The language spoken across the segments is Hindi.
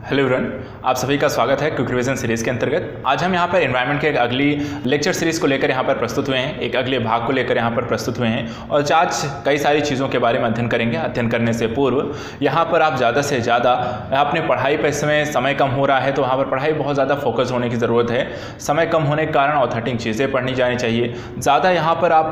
हेलो एवरीवन, आप सभी का स्वागत है क्विक रिवीजन सीरीज़ के अंतर्गत। आज हम यहाँ पर एनवायरनमेंट के एक अगली लेक्चर सीरीज़ को लेकर यहाँ पर प्रस्तुत हुए हैं, एक अगले भाग को लेकर यहाँ पर प्रस्तुत हुए हैं और आज कई सारी चीज़ों के बारे में अध्ययन करेंगे। अध्ययन करने से पूर्व यहाँ पर आप ज़्यादा से ज़्यादा अपने पढ़ाई पर समय कम हो रहा है तो वहाँ पर पढ़ाई बहुत ज़्यादा फोकस होने की ज़रूरत है। समय कम होने के कारण ऑथेंटिक चीज़ें पढ़नी जानी चाहिए। ज़्यादा यहाँ पर आप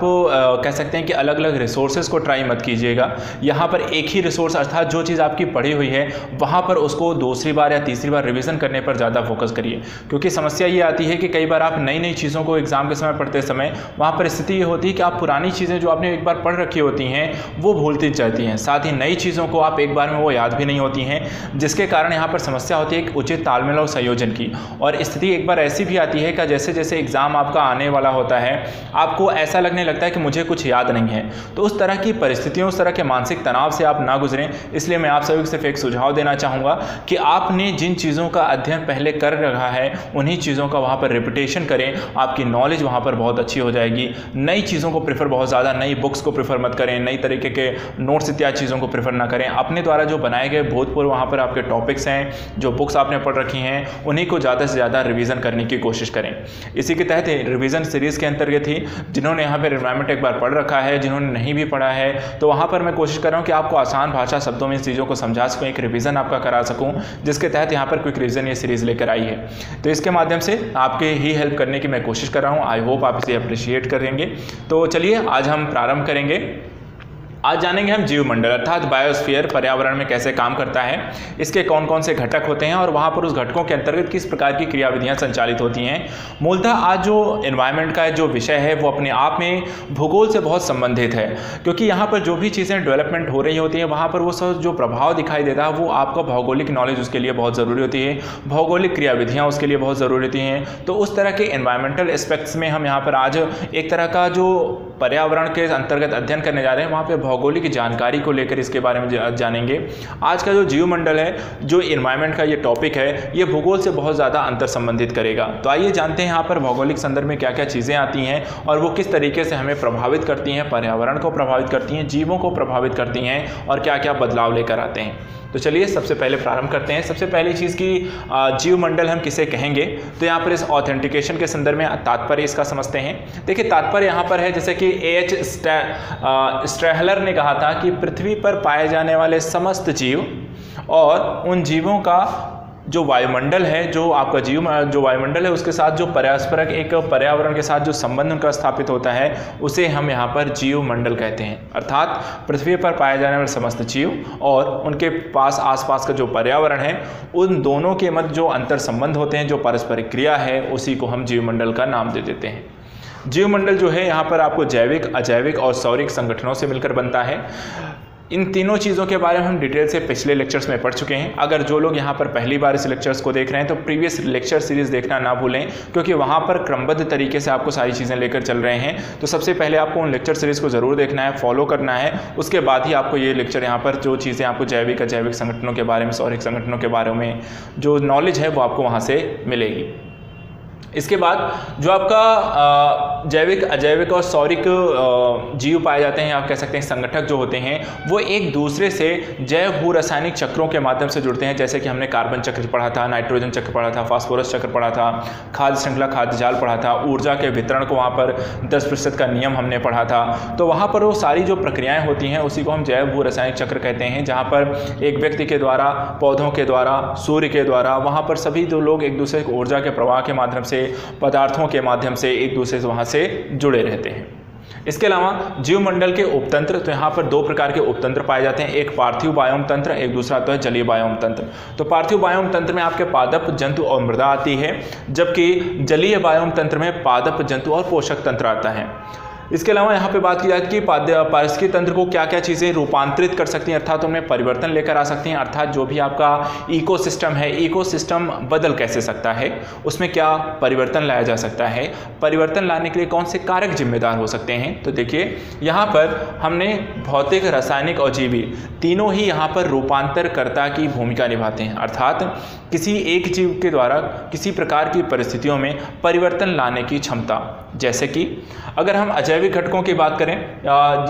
कह सकते हैं कि अलग अलग रिसोर्सेज को ट्राई मत कीजिएगा। यहाँ पर एक ही रिसोर्स अर्थात जो चीज़ आपकी पढ़ी हुई है वहाँ पर उसको दूसरी बार या तीसरी बार रिवीजन करने पर ज़्यादा फोकस करिए, क्योंकि समस्या ये आती है कि कई बार आप नई नई चीज़ों को एग्जाम के समय पढ़ते समय वहाँ पर स्थिति ये होती है कि आप पुरानी चीज़ें जो आपने एक बार पढ़ रखी होती हैं वो भूलती जाती हैं, साथ ही नई चीज़ों को आप एक बार में वो याद भी नहीं होती हैं, जिसके कारण यहाँ पर समस्या होती है एक उचित तालमेल और संयोजन की। और स्थिति एक बार ऐसी भी आती है कि जैसे जैसे एग्ज़ाम आपका आने वाला होता है आपको ऐसा लगने लगता है कि मुझे कुछ याद नहीं है। तो उस तरह की परिस्थितियों, उस तरह के मानसिक तनाव से आप ना गुजरें। इसलिए मैं आप सभी को सिर्फ एक सुझाव देना चाहूँगा कि आपने जिन चीज़ों का अध्ययन पहले कर रखा है उन्हीं चीज़ों का वहाँ पर रिपीटेशन करें, आपकी नॉलेज वहाँ पर बहुत अच्छी हो जाएगी। नई चीज़ों को प्रेफर बहुत ज़्यादा, नई बुक्स को प्रेफर मत करें, नई तरीके के नोट्स इत्यादि चीज़ों को प्रेफर ना करें। अपने द्वारा जो बनाए गए भूतपूर्व वहाँ पर आपके टॉपिक्स हैं, जो बुक्स आपने पढ़ रखी हैं, उन्हीं को ज़्यादा से ज़्यादा रिवीजन करने की कोशिश करें। इसी के तहत रिवीजन सीरीज़ के अंतर्गत ही जिन्होंने यहाँ पर एनवायरनमेंट एक बार पढ़ रखा है, जिन्होंने नहीं भी पढ़ा है, तो वहाँ पर मैं कोशिश कर रहा हूँ कि आपको आसान भाषा शब्दों में इन चीज़ों को समझा सकूँ, एक रिवीजन आपका करा सकूँ, जिसके तहत यहाँ पर क्विक रिवीजन ये सीरीज़ लेकर आई है। तो इसके माध्यम से आपके ही हेल्प करने की मैं कोशिश कर रहा हूँ। आई होप आप इसे अप्रिशिएट करेंगे। तो चलिए आज हम प्रारंभ करेंगे। आज जानेंगे हम जीवमंडल अर्थात बायोस्फीयर पर्यावरण में कैसे काम करता है, इसके कौन कौन से घटक होते हैं और वहाँ पर उस घटकों के अंतर्गत किस प्रकार की क्रियाविधियाँ संचालित होती हैं। मूलतः आज जो एनवायरनमेंट का जो विषय है वो अपने आप में भूगोल से बहुत संबंधित है, क्योंकि यहाँ पर जो भी चीज़ें डेवलपमेंट हो रही होती हैं वहाँ पर वो सब जो प्रभाव दिखाई देता है वो आपका भौगोलिक नॉलेज उसके लिए बहुत ज़रूरी होती है, भौगोलिक क्रियाविधियाँ उसके लिए बहुत ज़रूरी होती हैं। तो उस तरह के एनवायरमेंटल एस्पेक्ट्स में हम यहाँ पर आज एक तरह का जो पर्यावरण के अंतर्गत अध्ययन करने जा रहे हैं वहाँ पे भौगोलिक जानकारी को लेकर इसके बारे में जानेंगे। आज का जो जीवमंडल है, जो एनवायरनमेंट का ये टॉपिक है, ये भूगोल से बहुत ज़्यादा अंतर संबंधित करेगा। तो आइए जानते हैं यहाँ पर भौगोलिक संदर्भ में क्या क्या चीज़ें आती हैं और वो किस तरीके से हमें प्रभावित करती हैं, पर्यावरण को प्रभावित करती हैं, जीवों को प्रभावित करती हैं और क्या क्या बदलाव लेकर आते हैं। तो चलिए सबसे पहले प्रारंभ करते हैं। सबसे पहली चीज़ की जीवमंडल हम किसे कहेंगे, तो यहाँ पर इस ऑथेंटिकेशन के संदर्भ में तात्पर्य इसका समझते हैं। देखिए तात्पर्य यहाँ पर है, जैसे कि एच स्ट्रहलर ने कहा था कि पृथ्वी पर पाए जाने वाले समस्त जीव और उन जीवों का जो वायुमंडल है, जो आपका जो वायुमंडल है उसके साथ जो परस्परक एक पर्यावरण के साथ जो संबंध उनका स्थापित होता है उसे हम यहाँ पर जीवमंडल कहते हैं। अर्थात पृथ्वी पर पाए जाने वाले समस्त जीव और उनके पास आसपास का जो पर्यावरण है उन दोनों के मध्य जो अंतर संबंध होते हैं, जो पारस्परिक क्रिया है, उसी को हम जीवमंडल का नाम दे देते हैं। जीवमंडल जो है यहाँ पर आपको जैविक, अजैविक और सौरिक संगठनों से मिलकर बनता है। इन तीनों चीज़ों के बारे में हम डिटेल से पिछले लेक्चर्स में पढ़ चुके हैं। अगर जो लोग यहाँ पर पहली बार इस लेक्चर्स को देख रहे हैं तो प्रीवियस लेक्चर सीरीज़ देखना ना भूलें, क्योंकि वहाँ पर क्रमबद्ध तरीके से आपको सारी चीज़ें लेकर चल रहे हैं। तो सबसे पहले आपको उन लेक्चर सीरीज़ को ज़रूर देखना है, फॉलो करना है, उसके बाद ही आपको ये लेक्चर यहाँ पर जो चीज़ें आपको जैविक अजैविक संगठनों के बारे में, सौरिक संगठनों के बारे में जो नॉलेज है वो आपको वहाँ से मिलेगी। इसके बाद जो आपका जैविक, अजैविक और सौरिक जीव पाए जाते हैं, आप कह सकते हैं संगठक जो होते हैं, वो एक दूसरे से जैव भू रासायनिक चक्रों के माध्यम से जुड़ते हैं। जैसे कि हमने कार्बन चक्र पढ़ा था, नाइट्रोजन चक्र पढ़ा था, फास्फोरस चक्र पढ़ा था, खाद्य श्रृंखला, खाद्य जाल पढ़ा था, ऊर्जा के वितरण को वहाँ पर 10% का नियम हमने पढ़ा था। तो वहाँ पर वो सारी जो प्रक्रियाएँ होती हैं उसी को हम जैव भू रासायनिक चक्र कहते हैं, जहाँ पर एक व्यक्ति के द्वारा, पौधों के द्वारा, सूर्य के द्वारा, वहाँ पर सभी जो लोग एक दूसरे को ऊर्जा के प्रवाह के माध्यम से, पदार्थों के माध्यम से एक दूसरे से वहाँ से जुड़े रहते हैं। इसके अलावा जीवमंडल के उपतंत्र, तो यहाँ पर दो प्रकार के उपतंत्र पाए जाते हैं, एक पार्थिव बायोम तंत्र, एक दूसरा तो है जलीय बायोम तंत्र। तो पार्थिव बायोम तंत्र में आपके पादप, जंतु और मृदा आती है, जबकि जलीय बायोम तंत्र में पादप, जंतु और पोषक तंत्र आता है। इसके अलावा यहाँ पे बात की जाए कि पारिस्थितिक तंत्र को क्या क्या चीज़ें रूपांतरित कर सकती हैं, अर्थात उनमें परिवर्तन लेकर आ सकती हैं। अर्थात जो भी आपका इकोसिस्टम है, इकोसिस्टम बदल कैसे सकता है, उसमें क्या परिवर्तन लाया जा सकता है, परिवर्तन लाने के लिए कौन से कारक जिम्मेदार हो सकते हैं। तो देखिए यहाँ पर हमने भौतिक, रासायनिक और जीवी तीनों ही यहाँ पर रूपांतरकर्ता की भूमिका निभाते हैं। अर्थात किसी एक जीव के द्वारा किसी प्रकार की परिस्थितियों में परिवर्तन लाने की क्षमता। जैसे कि अगर हम अजैविक जैविक घटकों की बात करें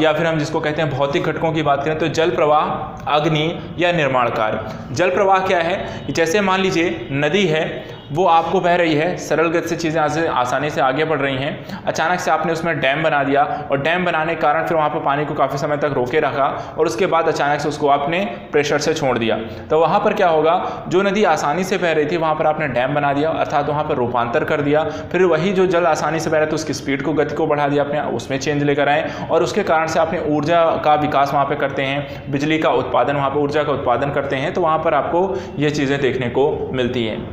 या फिर हम जिसको कहते हैं भौतिक घटकों की बात करें तो जल प्रवाह, अग्नि या निर्माण कार्य। जल प्रवाह क्या है कि जैसे मान लीजिए नदी है, वो आपको बह रही है, सरल गति से चीज़ें आसानी से आगे बढ़ रही हैं, अचानक से आपने उसमें डैम बना दिया और डैम बनाने के कारण फिर वहाँ पर पानी को काफ़ी समय तक रोके रखा और उसके बाद अचानक से उसको आपने प्रेशर से छोड़ दिया, तो वहाँ पर क्या होगा, जो नदी आसानी से बह रही थी वहाँ पर आपने डैम बना दिया, अर्थात वहाँ पर रूपांतर कर दिया। फिर वही जो जल आसानी से बह रहा था उसकी स्पीड को, गति को बढ़ा दिया आपने, उसमें चेंज लेकर आए और उसके कारण से आपने ऊर्जा का विकास वहाँ पर करते हैं, बिजली का उत्पादन, वहाँ पर ऊर्जा का उत्पादन करते हैं, तो वहाँ पर आपको ये चीज़ें देखने को मिलती हैं।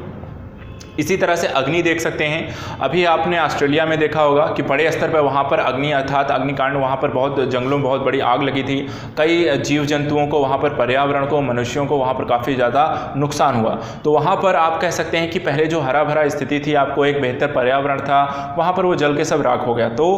इसी तरह से अग्नि देख सकते हैं। अभी आपने ऑस्ट्रेलिया में देखा होगा कि बड़े स्तर पर वहाँ पर अग्नि अर्थात अग्निकांड, वहाँ पर बहुत जंगलों में बहुत बड़ी आग लगी थी, कई जीव जंतुओं को, वहाँ पर पर्यावरण को, मनुष्यों को वहाँ पर काफ़ी ज़्यादा नुकसान हुआ। तो वहाँ पर आप कह सकते हैं कि पहले जो हरा भरा स्थिति थी, आपको एक बेहतर पर्यावरण था, वहाँ पर वो जल के सब राख हो गया। तो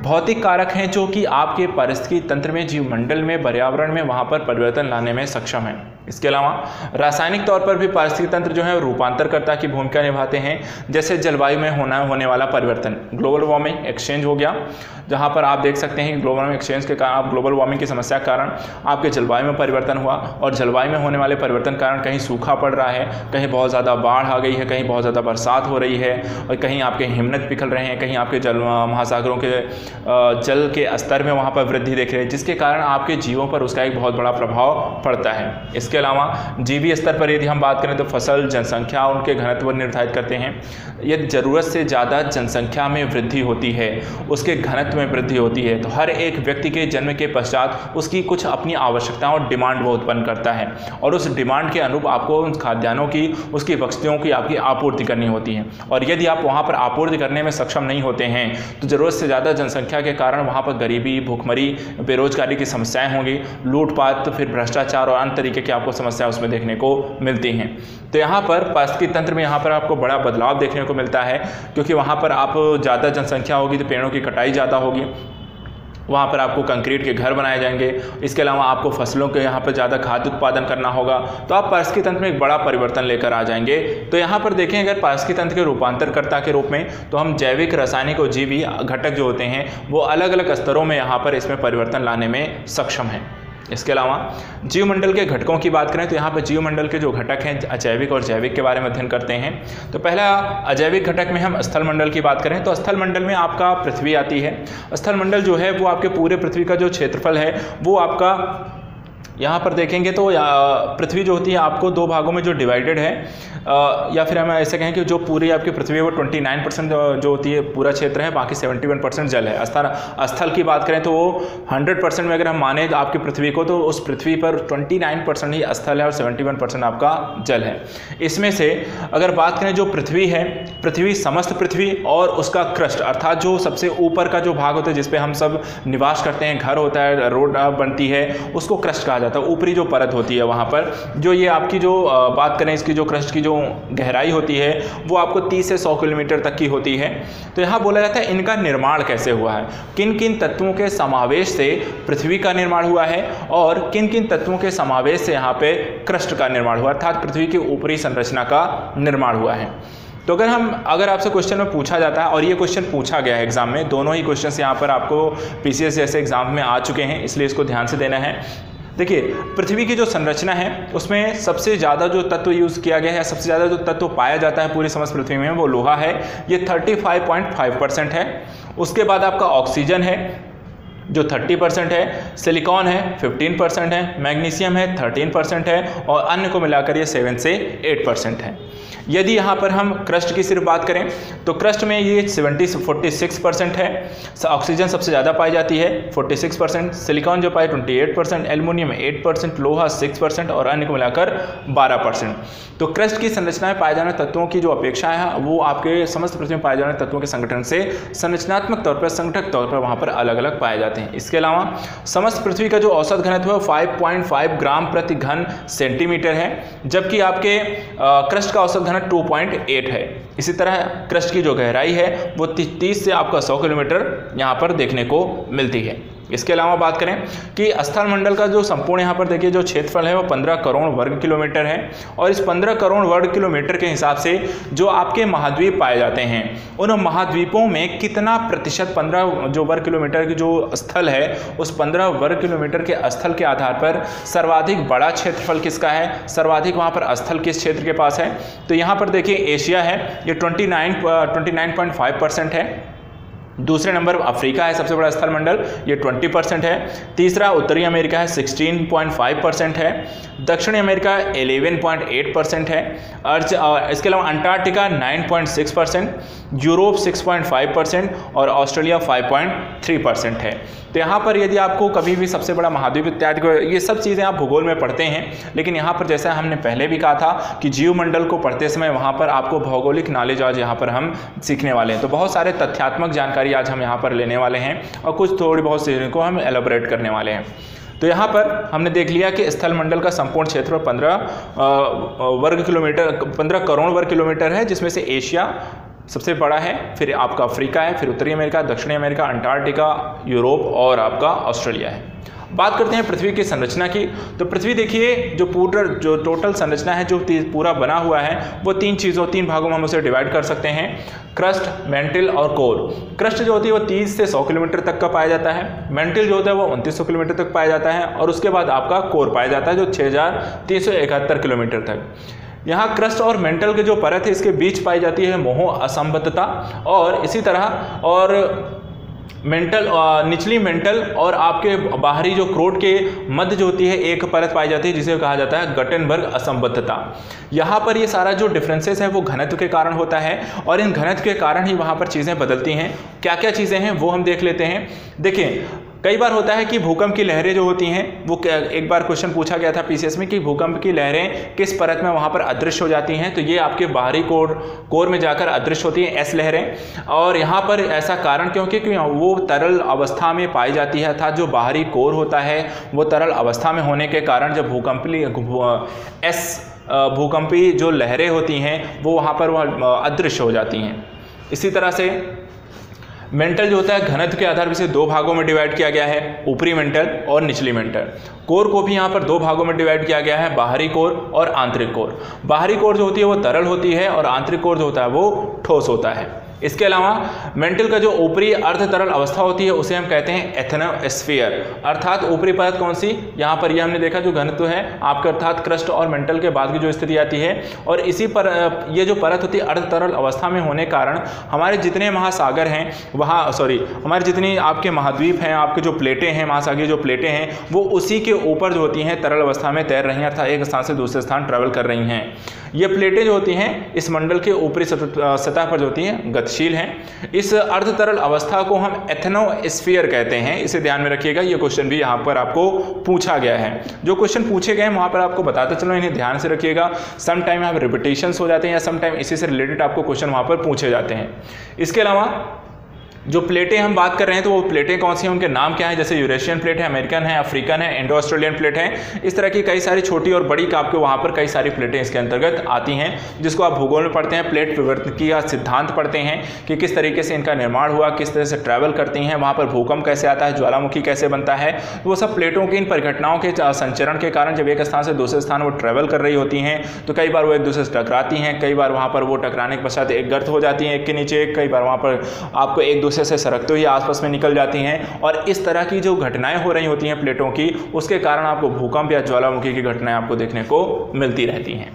भौतिक कारक हैं जो कि आपके पारिस्थितिकी तंत्र में, जीवमंडल में, पर्यावरण में वहाँ पर परिवर्तन लाने में सक्षम है। इसके अलावा रासायनिक तौर पर भी पारिस्थितिकी तंत्र जो है रूपांतरकर्ता की भूमिका निभाते हैं, जैसे जलवायु में होने वाला परिवर्तन, ग्लोबल वार्मिंग, एक्सचेंज हो गया, जहां पर आप देख सकते हैं ग्लोबल वार्मिंग एक्सचेंज के कारण, ग्लोबल वार्मिंग की समस्या के कारण आपके जलवायु में परिवर्तन हुआ और जलवायु में होने वाले परिवर्तन के कारण कहीं सूखा पड़ रहा है, कहीं बहुत ज़्यादा बाढ़ आ गई है, कहीं बहुत ज़्यादा बरसात हो रही है और कहीं आपके हिमनद पिघल रहे हैं, कहीं आपके महासागरों के जल के स्तर में वहाँ पर वृद्धि देख रहे हैं, जिसके कारण आपके जीवों पर उसका एक बहुत बड़ा प्रभाव पड़ता है। इसके अलावा जीवी स्तर पर यदि हम बात करें तो फसल, जनसंख्या, उनके घनत्व निर्धारित करते हैं। यदि ज़रूरत से ज़्यादा जनसंख्या में वृद्धि होती है, उसके घनत्व में वृद्धि होती है, तो हर एक व्यक्ति के जन्म के पश्चात उसकी कुछ अपनी आवश्यकताओं और डिमांड वो उत्पन्न करता है और उस डिमांड के अनुरूप आपको उन खाद्यान्नों की, उसकी वस्तुओं की आपकी आपूर्ति करनी होती है। और यदि आप वहाँ पर आपूर्ति करने में सक्षम नहीं होते हैं तो ज़रूरत से ज़्यादा जनसंख्या के कारण वहाँ पर गरीबी, भूखमरी, बेरोजगारी की समस्याएँ होंगी, लूटपाट, फिर भ्रष्टाचार और अन्य तरीके की आपको समस्या उसमें देखने को मिलती हैं। तो यहाँ पर पारिस्थितिकी तंत्र में यहाँ पर आपको बड़ा बदलाव देखने को मिलता है, क्योंकि वहाँ पर आप ज़्यादा जनसंख्या होगी तो पेड़ों की कटाई ज़्यादा होगी, वहाँ पर आपको कंक्रीट के घर बनाए जाएंगे, इसके अलावा आपको फसलों के यहाँ पर ज़्यादा खाद्य उत्पादन करना होगा, तो आप पारिस्थितिकी तंत्र में एक बड़ा परिवर्तन लेकर आ जाएंगे। तो यहाँ पर देखें अगर पारिस्थितिकी तंत्र के रूपांतरकर्ता के रूप में, तो हम जैविक, रासायनिक और जीवी घटक जो होते हैं वो अलग अलग स्तरों में यहाँ पर इसमें परिवर्तन लाने में सक्षम हैं। इसके अलावा जीवमंडल के घटकों की बात करें तो यहाँ पर जीवमंडल के जो घटक हैं अजैविक और जैविक के बारे में अध्ययन करते हैं। तो पहला अजैविक घटक में हम स्थल मंडल की बात करें तो स्थल मंडल में आपका पृथ्वी आती है। स्थल मंडल जो है वो आपके पूरे पृथ्वी का जो क्षेत्रफल है वो आपका, यहाँ पर देखेंगे तो पृथ्वी जो होती है आपको दो भागों में जो डिवाइडेड है, या फिर हम ऐसे कहें कि जो पूरी आपकी पृथ्वी है वो 29% जो होती है पूरा क्षेत्र है, बाकी 71% जल है। स्थल की बात करें तो वो 100% में अगर हम माने तो आपकी पृथ्वी को, तो उस पृथ्वी पर 29% ही स्थल है और 71% आपका जल है। इसमें से अगर बात करें जो पृथ्वी है, पृथ्वी, समस्त पृथ्वी और उसका क्रस्ट अर्थात जो सबसे ऊपर का जो भाग होता है जिसपे हम सब निवास करते हैं, घर होता है, रोड बनती है, उसको क्रस्ट कहा जाता है। ऊपरी जो परत होती है वहाँ पर जो ये आपकी जो बात करें इसकी जो क्रस्ट की जो गहराई होती है वो आपको 30 से 100 किलोमीटर तक की होती है। तो यहाँ बोला जाता है इनका निर्माण कैसे हुआ है, किन किन तत्वों के समावेश से पृथ्वी का निर्माण हुआ है और किन किन तत्वों के समावेश से यहाँ पे क्रस्ट का निर्माण हुआ, अर्थात पृथ्वी की ऊपरी संरचना का निर्माण हुआ है। तो अगर आपसे क्वेश्चन में पूछा जाता है, और ये क्वेश्चन पूछा गया है एग्जाम में, दोनों ही क्वेश्चन यहाँ पर आपको पीसीएस जैसे एग्जाम में आ चुके हैं, इसलिए इसको ध्यान से देना है। देखिए पृथ्वी की जो संरचना है उसमें सबसे ज़्यादा जो तत्व यूज़ किया गया है, सबसे ज़्यादा जो तत्व पाया जाता है पूरी समस्त पृथ्वी में वो लोहा है, ये 35.5% है। उसके बाद आपका ऑक्सीजन है जो 30% है, सिलिकॉन है 15% है, मैग्नीशियम है 13% है और अन्य को मिलाकर ये 7 से 8% है। यदि यहाँ पर हम क्रस्ट की सिर्फ बात करें तो क्रस्ट में ये 46% है, ऑक्सीजन सबसे ज़्यादा पाई जाती है 46%, सिलिकॉन जो पाए 28%, एल्युमिनियम 8%, लोहा 6% और अन्य को मिलाकर 12%। तो क्रस्ट की संरचना में पाए जाने तत्वों की जो अपेक्षा है वो आपके समस्त पृथ्वी में पाए जाने तत्वों के संगठन से संरचनात्मक तौर पर, संगठक तौर पर वहाँ पर अलग अलग पाए जाते हैं। इसके अलावा समस्त पृथ्वी का जो औसत घनत्व है वो 5.5 ग्राम प्रति घन सेंटीमीटर है, जबकि आपके क्रस्ट का औसत 2.8 है। इसी तरह क्रस्ट की जो गहराई है वो 30 से आपका 100 किलोमीटर यहाँ पर देखने को मिलती है। इसके अलावा बात करें कि स्थल मंडल का जो संपूर्ण यहाँ पर देखिए जो क्षेत्रफल है वो 15 करोड़ वर्ग किलोमीटर है, और इस 15 करोड़ वर्ग किलोमीटर के हिसाब से जो आपके महाद्वीप पाए जाते हैं उन महाद्वीपों में कितना प्रतिशत 15 जो वर्ग किलोमीटर की जो स्थल है उस 15 वर्ग किलोमीटर के स्थल के आधार पर सर्वाधिक बड़ा क्षेत्रफल किसका है, सर्वाधिक वहाँ पर स्थल किस क्षेत्र के पास है। तो यहाँ पर देखिए एशिया है, ये 29.5% है। दूसरे नंबर अफ्रीका है सबसे बड़ा स्थल मंडल, ये 20% है। तीसरा उत्तरी अमेरिका है 16.5% है। दक्षिणी अमेरिका 11.8% है। इसके अलावा अंटार्कटिका 9.6%, यूरोप 6.5% और ऑस्ट्रेलिया 5.3% है। तो यहाँ पर यदि आपको कभी भी सबसे बड़ा महाद्वीप इत्यादि को, ये सब चीज़ें आप भूगोल में पढ़ते हैं, लेकिन यहाँ पर जैसा हमने पहले भी कहा था कि जीवमंडल को पढ़ते समय वहाँ पर आपको भौगोलिक नॉलेज आज यहाँ पर हम सीखने वाले हैं। तो बहुत सारे तथ्यात्मक जानकारी आज हम यहाँ पर लेने वाले हैं और कुछ थोड़ी बहुत चीज़ों को हम एलाबोरेट करने वाले हैं। तो यहाँ पर हमने देख लिया कि स्थल मंडल का संपूर्ण क्षेत्र 15 करोड़ वर्ग किलोमीटर है, जिसमें से एशिया सबसे बड़ा है, फिर आपका अफ्रीका है, फिर उत्तरी अमेरिका, दक्षिणी अमेरिका, अंटार्कटिका, यूरोप और आपका ऑस्ट्रेलिया है। बात करते हैं पृथ्वी की संरचना की। तो पृथ्वी देखिए जो टोटल संरचना है जो पूरा बना हुआ है वो तीन भागों में हम उसे डिवाइड कर सकते हैं, क्रस्ट, मेंटिल और कोर। क्रस्ट जो होती है वो 30 से 100 किलोमीटर तक का पाया जाता है, मेंटिल जो होता है वो 2900 किलोमीटर तक पाया जाता है, और उसके बाद आपका कोर पाया जाता है जो 6371 किलोमीटर तक। यहाँ क्रस्ट और मेंटल के जो परत है इसके बीच पाई जाती है मोह असंबद्धता, और इसी तरह और मेंटल निचली मेंटल और आपके बाहरी जो क्रोट के मध्य जो होती है एक परत पाई जाती है जिसे कहा जाता है गटेनबर्ग असंबद्धता। यहाँ पर ये सारा जो डिफरेंसेस है वो घनत्व के कारण होता है, और इन घनत्व के कारण ही वहाँ पर चीज़ें बदलती हैं। क्या क्या चीज़ें हैं वो हम देख लेते हैं। देखिए कई बार होता है कि भूकंप की लहरें जो होती हैं वो, एक बार क्वेश्चन पूछा गया था पीसीएस में कि भूकंप की लहरें किस परत में वहाँ पर अदृश्य हो जाती हैं, तो ये आपके बाहरी कोर में जाकर अदृश्य होती हैं एस लहरें। और यहाँ पर ऐसा कारण क्योंकि वो तरल अवस्था में पाई जाती है, अर्थात जो बाहरी कोर होता है वो तरल अवस्था में होने के कारण जब भूकंपी जो लहरें होती हैं वो वहाँ पर अदृश्य हो जाती हैं। इसी तरह से मेंटल जो होता है घनत्व के आधार पर इसे 2 भागों में डिवाइड किया गया है, ऊपरी मेंटल और निचली मेंटल। कोर को भी यहाँ पर 2 भागों में डिवाइड किया गया है, बाहरी कोर और आंतरिक कोर। बाहरी कोर जो होती है वो तरल होती है और आंतरिक कोर जो होता है वो ठोस होता है। इसके अलावा मेंटल का जो ऊपरी अर्ध तरल अवस्था होती है उसे हम कहते हैं एथनोस्फीयर, अर्थात ऊपरी परत कौन सी, यहाँ पर ये हमने देखा जो घनत्व है आपके अर्थात क्रस्ट और मेंटल के बाद की जो स्थिति आती है, और इसी पर ये जो परत होती है अर्ध तरल अवस्था में होने कारण हमारे जितने महासागर हैं हमारे जितनी आपके महाद्वीप हैं, आपके जो प्लेटें हैं महासागरीय जो प्लेटें हैं वो उसी के ऊपर जो होती हैं तरल अवस्था में तैर रही हैं, अर्थात एक स्थान से दूसरे स्थान ट्रैवल कर रही हैं। ये प्लेटें जो होती हैं इस मंडल के ऊपरी सतह पर जो होती हैं गतिशील हैं। इस अर्ध तरल अवस्था को हम एथनोस्फीयर कहते हैं, इसे ध्यान में रखिएगा। ये क्वेश्चन भी यहाँ पर आपको पूछा गया है, जो क्वेश्चन पूछे गए हैं वहाँ पर आपको बताते चलो, इन्हें ध्यान से रखिएगा। सम टाइम यहाँ पर रिपीटेशंस हो जाते हैं या सम टाइम इसी से रिलेटेड आपको क्वेश्चन वहाँ पर पूछे जाते हैं। इसके अलावा जो प्लेटें हम बात कर रहे हैं तो वो प्लेटें कौन सी हैं, उनके नाम क्या है, जैसे यूरेशियन प्लेट है, अमेरिकन है, अफ्रीकन है, इंडो ऑस्ट्रेलियन प्लेट है। इस तरह की कई सारी छोटी और बड़ी आपके वहाँ पर कई सारी प्लेटें इसके अंतर्गत आती हैं, जिसको आप भूगोल में पढ़ते हैं। प्लेट विवर्तनिकी का सिद्धांत पढ़ते हैं कि किस तरीके से इनका निर्माण हुआ, किस तरह से ट्रैवल करती हैं, वहाँ पर भूकंप कैसे आता है, ज्वालामुखी कैसे बनता है। वो सब प्लेटों की इन परिघटनाओं के संचरण के कारण जब एक स्थान से दूसरे स्थान वो ट्रैवल कर रही होती हैं तो कई बार वो एक दूसरे से टकराती हैं, कई बार वहाँ पर वो टकराने के पश्चात एक गर्त हो जाती हैं एक के नीचे एक, कई बार वहाँ पर आपको एक दूसरे से सरकते हुए आसपास में निकल जाती हैं, और इस तरह की जो घटनाएं हो रही होती हैं प्लेटों की, उसके कारण आपको भूकंप या ज्वालामुखी की घटनाएं आपको देखने को मिलती रहती हैं।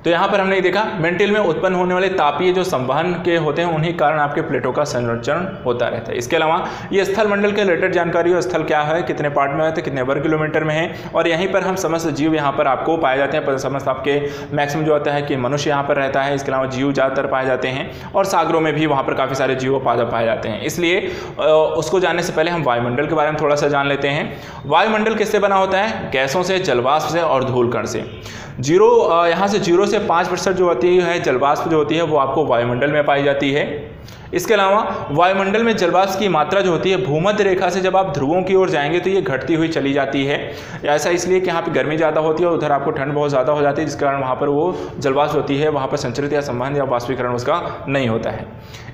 तो यहाँ पर हमने देखा मेंटल में उत्पन्न होने वाले तापीय जो संवहन के होते हैं उन्हीं कारण आपके प्लेटों का संरचरण होता रहता है। इसके अलावा ये स्थल मंडल के रिलेटेड जानकारी और स्थल क्या है, कितने पार्ट में रहते हैं, कितने वर्ग किलोमीटर में है, और यहीं पर हम समस्त जीव यहाँ पर आपको पाए जाते हैं। समस्त आपके मैक्सिमम जो होता है कि मनुष्य यहाँ पर रहता है, इसके अलावा जीव ज़्यादातर पाए जाते हैं, और सागरों में भी वहाँ पर काफ़ी सारे जीव पाए जाते हैं। इसलिए उसको जानने से पहले हम वायुमंडल के बारे में थोड़ा सा जान लेते हैं। वायुमंडल किससे बना होता है, गैसों से, जलवाष्प से और धूलकण से। यहाँ से 0 से 5% जो होती है जलवाष्प जो होती है वो आपको वायुमंडल में पाई जाती है। इसके अलावा वायुमंडल में जलवाष्प की मात्रा जो होती है भूमध्य रेखा से जब आप ध्रुवों की ओर जाएंगे तो ये घटती हुई चली जाती है। ऐसा इसलिए कि यहाँ पे गर्मी ज़्यादा होती है और उधर आपको ठंड बहुत ज़्यादा हो जाती है, जिस कारण वहाँ पर वो जलवाष्प होती है वहाँ पर संचरित या संवहन या वाष्पीकरण उसका नहीं होता है।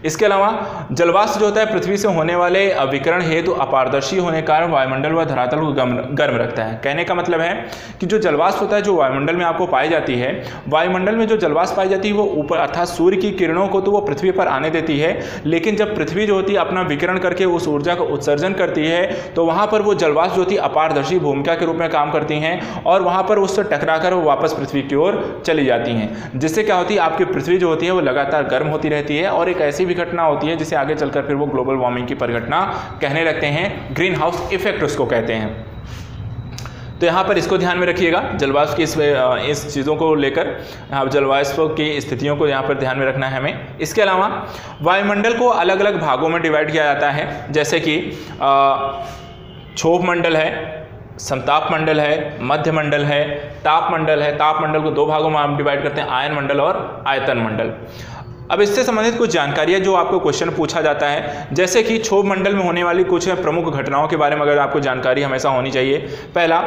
इसके अलावा जलवाष्प जो होता है पृथ्वी से होने वाले विकिरण हेतु अपारदर्शी होने के कारण वायुमंडल व धरातल को गर्म रखता है। कहने का मतलब है कि जो जलवाष्प होता है जो वायुमंडल में आपको पाई जाती है, वायुमंडल में जो जलवाष्प पाई जाती है वो ऊपर अर्थात सूर्य की किरणों को तो वो पृथ्वी पर आने देती है, लेकिन जब पृथ्वी जो होती है अपना विकिरण करके उस ऊर्जा का उत्सर्जन करती है तो वहाँ पर वो जलवाष्प जो होती है अपारदर्शी भूमिका के रूप में काम करती हैं और वहाँ पर उससे टकराकर वो वापस पृथ्वी की ओर चली जाती हैं, जिससे क्या होती है आपकी पृथ्वी जो होती है वो लगातार गर्म होती रहती है और एक ऐसी भी घटना होती है जिसे आगे चलकर फिर वो ग्लोबल वार्मिंग की परिघटना कहने लगते हैं, ग्रीन हाउस इफेक्ट उसको कहते हैं। तो यहाँ पर इसको ध्यान में रखिएगा, जलवाष्प की इस चीज़ों को लेकर यहाँ जलवाष्प की स्थितियों को यहाँ पर ध्यान में रखना है हमें। इसके अलावा वायुमंडल को अलग अलग भागों में डिवाइड किया जाता है, जैसे कि क्षोभ मंडल है, समताप मंडल है, मध्य मंडल है, ताप मंडल है। ताप मंडल को दो भागों में हम डिवाइड करते हैं, आयन मंडल और आयतन मंडल। अब इससे संबंधित कुछ जानकारियाँ जो आपको क्वेश्चन पूछा जाता है, जैसे कि क्षोभ मंडल में होने वाली कुछ प्रमुख घटनाओं के बारे में अगर आपको जानकारी हमेशा होनी चाहिए। पहला,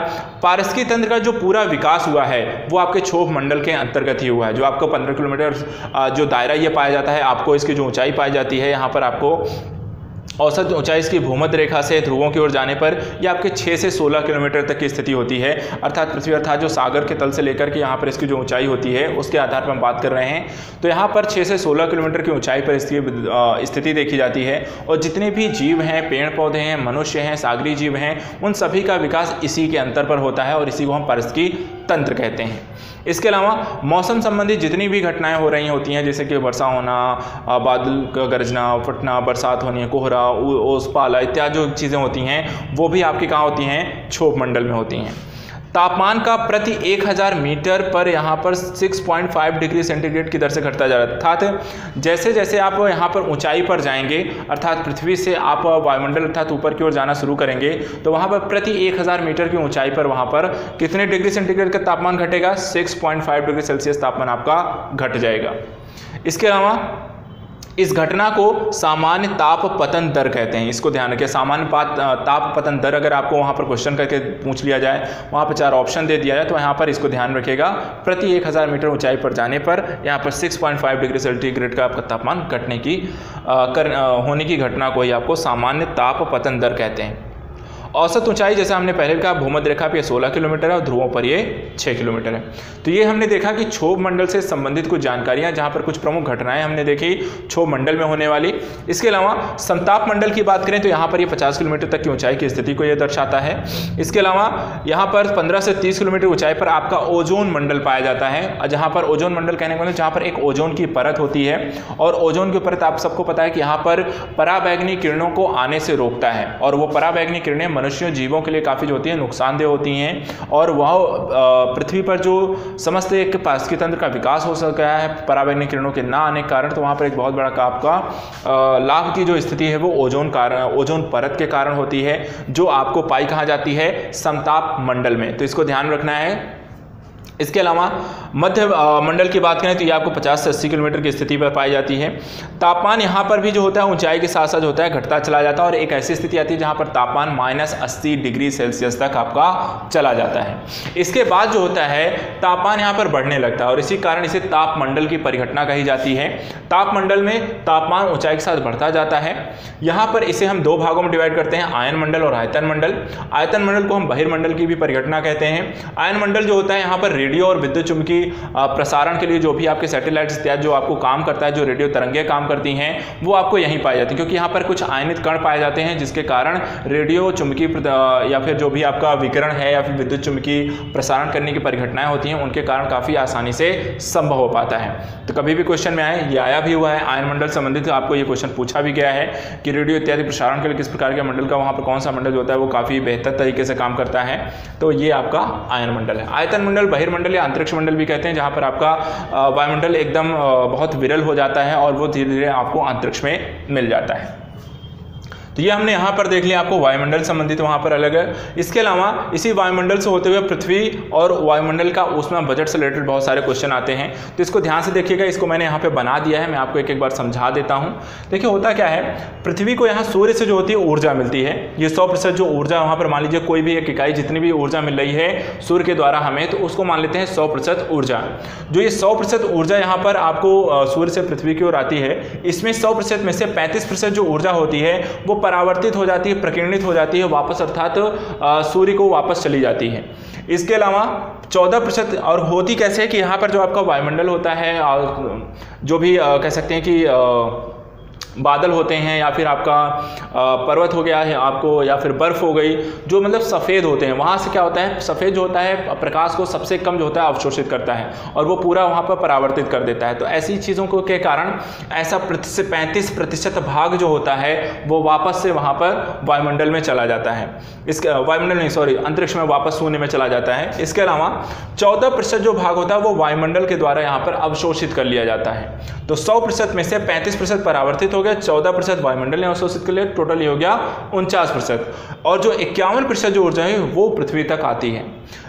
पारिस्थितिकी तंत्र का जो पूरा विकास हुआ है वो आपके क्षोभ मंडल के अंतर्गत ही हुआ है। जो आपको 15 किलोमीटर जो दायरा ये पाया जाता है, आपको इसकी जो ऊंचाई पाई जाती है यहाँ पर आपको औसत ऊंचाई इसकी भूमध्य रेखा से ध्रुवों की ओर जाने पर यह आपके 6 से 16 किलोमीटर तक की स्थिति होती है। अर्थात पृथ्वी अर्थात जो सागर के तल से लेकर के यहाँ पर इसकी जो ऊंचाई होती है उसके आधार पर हम बात कर रहे हैं। तो यहाँ पर 6 से 16 किलोमीटर की ऊंचाई पर इसकी स्थिति देखी जाती है और जितने भी जीव हैं, पेड़ पौधे हैं, मनुष्य हैं, सागरीय जीव हैं, उन सभी का विकास इसी के अंतर पर होता है और इसी को हम पारिस्थितिकी तंत्र कहते हैं। इसके अलावा मौसम संबंधी जितनी भी घटनाएं हो रही होती हैं, जैसे कि वर्षा होना, बादल का गरजना, फटना, बरसात होनी, कोहरा, ओस, पाला इत्यादि जो चीज़ें होती हैं वो भी आपकी कहाँ होती हैं, क्षोभ मंडल में होती हैं। तापमान का प्रति 1000 मीटर पर यहाँ पर 6.5 डिग्री सेंटीग्रेड की दर से घटता जा रहा है। अर्थात जैसे जैसे आप यहाँ पर ऊंचाई पर जाएंगे, अर्थात पृथ्वी से आप वायुमंडल अर्थात ऊपर की ओर जाना शुरू करेंगे तो वहाँ पर प्रति 1000 मीटर की ऊंचाई पर वहाँ पर कितने डिग्री सेंटीग्रेड का तापमान घटेगा, 6.5 डिग्री सेल्सियस तापमान आपका घट जाएगा। इसके अलावा इस घटना को सामान्य ताप पतन दर कहते हैं। इसको ध्यान रखिए, सामान्य ताप पतन दर अगर आपको वहाँ पर क्वेश्चन करके पूछ लिया जाए, वहाँ पर 4 ऑप्शन दे दिया जाए तो यहाँ पर इसको ध्यान रखिएगा, प्रति 1000 मीटर ऊंचाई पर जाने पर यहाँ पर 6.5 डिग्री सेंटीग्रेड का आपका तापमान घटने की होने की घटना को ही आपको सामान्य ताप पतन दर कहते हैं। औसत ऊंचाई जैसा हमने पहले कहा भूमध्य रेखा पे 16 किलोमीटर है और ध्रुवों पर ये 6 किलोमीटर है। तो ये हमने देखा कि क्षोभ मंडल से संबंधित कुछ जानकारियां, जहां पर कुछ प्रमुख घटनाएं हमने देखी क्षोभ मंडल में होने वाली। इसके अलावा समताप मंडल की बात करें तो यहाँ पर ये 50 किलोमीटर तक की ऊंचाई की स्थिति को यह दर्शाता है। इसके अलावा यहाँ पर 15 से 30 किलोमीटर ऊंचाई पर आपका ओजोन मंडल पाया जाता है, जहाँ पर ओजोन मंडल कहने को जहाँ पर एक ओजोन की परत होती है और ओजोन की परत आप सबको पता है कि यहाँ पर पराबैंगनी किरणों को आने से रोकता है और वो पराबैंगनी किरणें मनुष्यों जीवों के लिए काफ़ी जो होती है नुकसानदेह होती हैं और वह पृथ्वी पर जो समस्त एक पारिस्थितिकी तंत्र का विकास हो सका है पराबैंगनी किरणों के ना आने के कारण, तो वहाँ पर एक बहुत बड़ा आपका लाभ की जो स्थिति है वो ओजोन परत के कारण होती है, जो आपको पाई कहाँ जाती है, समताप मंडल में। तो इसको ध्यान रखना है। इसके अलावा मध्य मंडल की बात करें तो ये आपको 50 से 80 किलोमीटर की स्थिति पर पाई जाती है। तापमान यहाँ पर भी जो होता है ऊंचाई के साथ साथ होता है घटता चला जाता है और एक ऐसी स्थिति आती है जहाँ पर तापमान -80 डिग्री सेल्सियस तक आपका चला जाता है। इसके बाद जो होता है तापमान यहाँ पर बढ़ने लगता है और इसी कारण इसे ताप मंडल की परिघटना कही जाती है। ताप मंडल में तापमान ऊंचाई के साथ बढ़ता जाता है। यहाँ पर इसे हम 2 भागों में डिवाइड करते हैं, आयन मंडल और आयतन मंडल। आयतन मंडल को हम बहिर्मंडल की भी परिघटना कहते हैं। आयन मंडल जो होता है यहाँ पर रेडियो और विद्युत चुंबकीय प्रसारण के लिए जो भी आपके सैटेलाइट्स इत्यादि जो आपको काम करता है, जो रेडियो तरंगें काम करती हैं, वो आपको यहीं पाई जाती है, क्योंकि यहाँ पर कुछ आयनित कण पाए जाते हैं जिसके कारण रेडियो चुंबकीय या फिर जो भी आपका विकिरण है या फिर विद्युत चुंबकीय प्रसारण करने की परिघटनाएं होती हैं, उनके कारण काफ़ी आसानी से संभव हो पाता है। तो कभी भी क्वेश्चन में आए, ये आया भी हुआ है आयन मंडल संबंधित, आपको ये क्वेश्चन पूछा भी गया है कि रेडियो इत्यादि प्रसारण के लिए किस प्रकार के मंडल का वहाँ पर कौन सा मंडल होता है वो काफ़ी बेहतर तरीके से काम करता है। तो ये आपका आयन मंडल है। आयतन मंडल बहिर्मंडल या अंतरिक्ष मंडल भी कहते हैं, जहाँ पर आपका वायुमंडल एकदम बहुत विरल हो जाता है और वो धीरे धीरे आपको अंतरिक्ष में मिल जाता है। तो ये हमने यहाँ पर देख लिया, आपको वायुमंडल संबंधित वहाँ पर अलग है। इसके अलावा इसी वायुमंडल से होते हुए पृथ्वी और वायुमंडल का ऊष्मा बजट से रिलेटेड बहुत सारे क्वेश्चन आते हैं, तो इसको ध्यान से देखिएगा। इसको मैंने यहाँ पे बना दिया है, मैं आपको एक एक बार समझा देता हूँ। देखिए होता क्या है, पृथ्वी को यहाँ सूर्य से जो होती है ऊर्जा मिलती है, ये 100% जो ऊर्जा वहाँ पर मान लीजिए कोई भी एक इकाई जितनी भी ऊर्जा मिल रही है सूर्य के द्वारा हमें, तो उसको मान लेते हैं 100% ऊर्जा। जो ये 100% ऊर्जा यहाँ पर आपको सूर्य से पृथ्वी की ओर आती है, इसमें 100% में से 35% जो ऊर्जा होती है वो परावर्तित हो जाती है, प्रकीर्णित हो जाती है वापस, अर्थात सूर्य को वापस चली जाती है। इसके अलावा 14% और होती कैसे है कि यहाँ पर जो आपका वायुमंडल होता है और जो भी कह सकते हैं कि बादल होते हैं या फिर आपका पर्वत हो गया है आपको, या फिर बर्फ़ हो गई, जो मतलब सफ़ेद होते हैं, वहाँ से क्या होता है, सफ़ेद जो होता है प्रकाश को सबसे कम जो होता है अवशोषित करता है और वो पूरा वहाँ पर परावर्तित कर देता है। तो ऐसी चीज़ों को के कारण ऐसा 35% भाग जो होता है वो वापस से वहाँ पर वायुमंडल में चला जाता है। इसके वायुमंडल नहीं, सॉरी, अंतरिक्ष में वापस शून्य में चला जाता है। इसके अलावा 14% जो भाग होता है वो वायुमंडल के द्वारा यहाँ पर अवशोषित कर लिया जाता है। तो 100% में से 35% परावर्तित हो गया, 14% वायुमंडल ने अवशोषित कर लिया, टोटल ही हो गया 49%। और जो 51% जो ऊर्जा है वो पृथ्वी तक आती है।